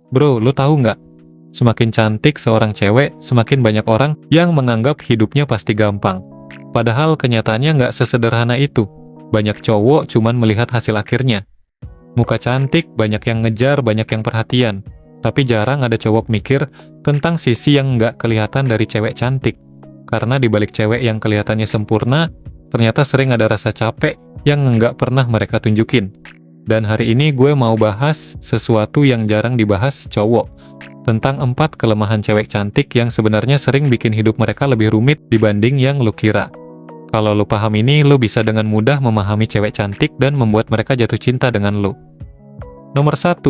Bro, lu tahu nggak? Semakin cantik seorang cewek, semakin banyak orang yang menganggap hidupnya pasti gampang. Padahal kenyataannya nggak sesederhana itu. Banyak cowok cuman melihat hasil akhirnya. Muka cantik, banyak yang ngejar, banyak yang perhatian. Tapi jarang ada cowok mikir tentang sisi yang nggak kelihatan dari cewek cantik. Karena di balik cewek yang kelihatannya sempurna, ternyata sering ada rasa capek yang nggak pernah mereka tunjukin. Dan hari ini gue mau bahas sesuatu yang jarang dibahas cowok, tentang 4 kelemahan cewek cantik yang sebenarnya sering bikin hidup mereka lebih rumit dibanding yang lu kira. Kalau lu paham ini, lu bisa dengan mudah memahami cewek cantik dan membuat mereka jatuh cinta dengan lu. Nomor 1.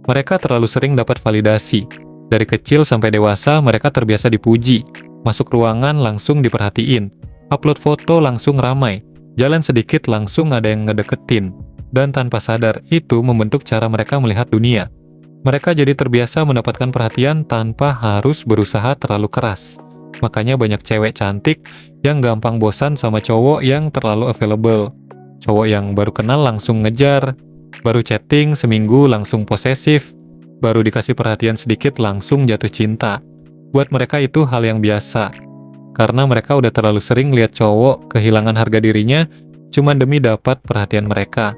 Mereka terlalu sering dapat validasi. Dari kecil sampai dewasa, mereka terbiasa dipuji. Masuk ruangan langsung diperhatiin. Upload foto langsung ramai. Jalan sedikit langsung ada yang ngedeketin. Dan tanpa sadar, itu membentuk cara mereka melihat dunia. Mereka jadi terbiasa mendapatkan perhatian tanpa harus berusaha terlalu keras. Makanya banyak cewek cantik yang gampang bosan sama cowok yang terlalu available. Cowok yang baru kenal langsung ngejar, baru chatting seminggu langsung posesif, baru dikasih perhatian sedikit langsung jatuh cinta. Buat mereka itu hal yang biasa. Karena mereka udah terlalu sering lihat cowok kehilangan harga dirinya cuma demi dapat perhatian mereka.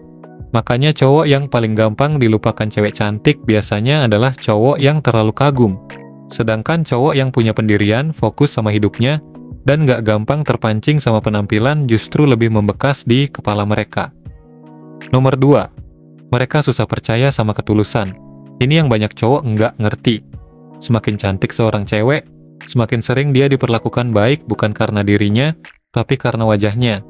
Makanya cowok yang paling gampang dilupakan cewek cantik biasanya adalah cowok yang terlalu kagum. Sedangkan cowok yang punya pendirian, fokus sama hidupnya, dan gak gampang terpancing sama penampilan justru lebih membekas di kepala mereka. Nomor 2. Mereka susah percaya sama ketulusan. Ini yang banyak cowok nggak ngerti. Semakin cantik seorang cewek, semakin sering dia diperlakukan baik bukan karena dirinya, tapi karena wajahnya.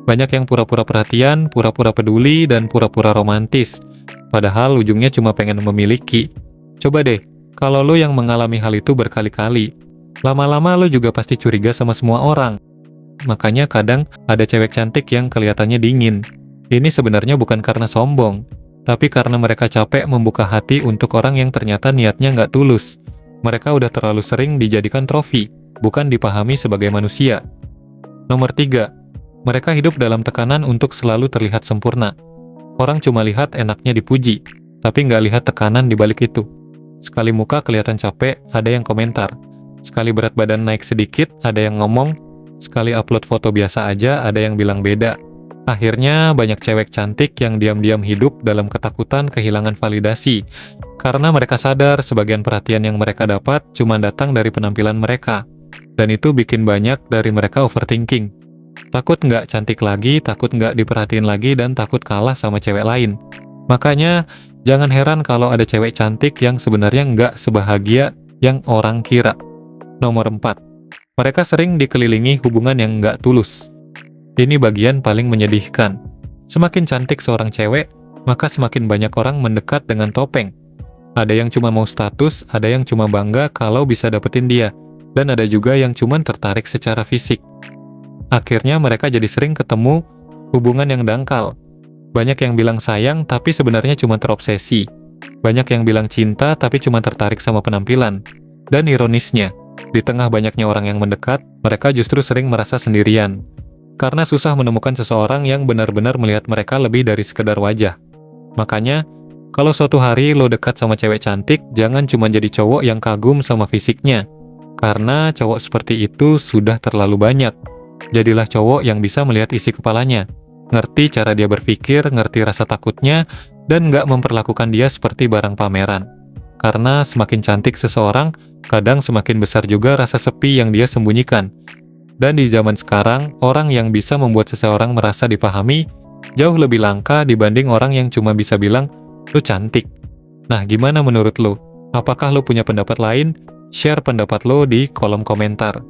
Banyak yang pura-pura perhatian, pura-pura peduli, dan pura-pura romantis. Padahal ujungnya cuma pengen memiliki. Coba deh, kalau lo yang mengalami hal itu berkali-kali, lama-lama lo juga pasti curiga sama semua orang. Makanya kadang ada cewek cantik yang kelihatannya dingin. Ini sebenarnya bukan karena sombong, tapi karena mereka capek membuka hati untuk orang yang ternyata niatnya nggak tulus. Mereka udah terlalu sering dijadikan trofi, bukan dipahami sebagai manusia. Nomor 3. Mereka hidup dalam tekanan untuk selalu terlihat sempurna. Orang cuma lihat enaknya dipuji, tapi nggak lihat tekanan di balik itu. Sekali muka kelihatan capek, ada yang komentar. Sekali berat badan naik sedikit, ada yang ngomong. Sekali upload foto biasa aja, ada yang bilang beda. Akhirnya banyak cewek cantik yang diam-diam hidup dalam ketakutan kehilangan validasi. Karena mereka sadar sebagian perhatian yang mereka dapat cuma datang dari penampilan mereka. Dan itu bikin banyak dari mereka overthinking. Takut nggak cantik lagi, takut nggak diperhatiin lagi, dan takut kalah sama cewek lain. Makanya, jangan heran kalau ada cewek cantik yang sebenarnya nggak sebahagia yang orang kira. Nomor 4. Mereka sering dikelilingi hubungan yang nggak tulus. Ini bagian paling menyedihkan. Semakin cantik seorang cewek, maka semakin banyak orang mendekat dengan topeng. Ada yang cuma mau status, ada yang cuma bangga kalau bisa dapetin dia, dan ada juga yang cuma tertarik secara fisik. Akhirnya mereka jadi sering ketemu hubungan yang dangkal. Banyak yang bilang sayang tapi sebenarnya cuma terobsesi. Banyak yang bilang cinta tapi cuma tertarik sama penampilan. Dan ironisnya, di tengah banyaknya orang yang mendekat, mereka justru sering merasa sendirian. Karena susah menemukan seseorang yang benar-benar melihat mereka lebih dari sekedar wajah. Makanya, kalau suatu hari lo dekat sama cewek cantik, jangan cuma jadi cowok yang kagum sama fisiknya. Karena cowok seperti itu sudah terlalu banyak. Jadilah cowok yang bisa melihat isi kepalanya, ngerti cara dia berpikir, ngerti rasa takutnya, dan nggak memperlakukan dia seperti barang pameran. Karena semakin cantik seseorang, kadang semakin besar juga rasa sepi yang dia sembunyikan. Dan di zaman sekarang, orang yang bisa membuat seseorang merasa dipahami, jauh lebih langka dibanding orang yang cuma bisa bilang, "Lu cantik." Nah, gimana menurut lu? Apakah lu punya pendapat lain? Share pendapat lo di kolom komentar.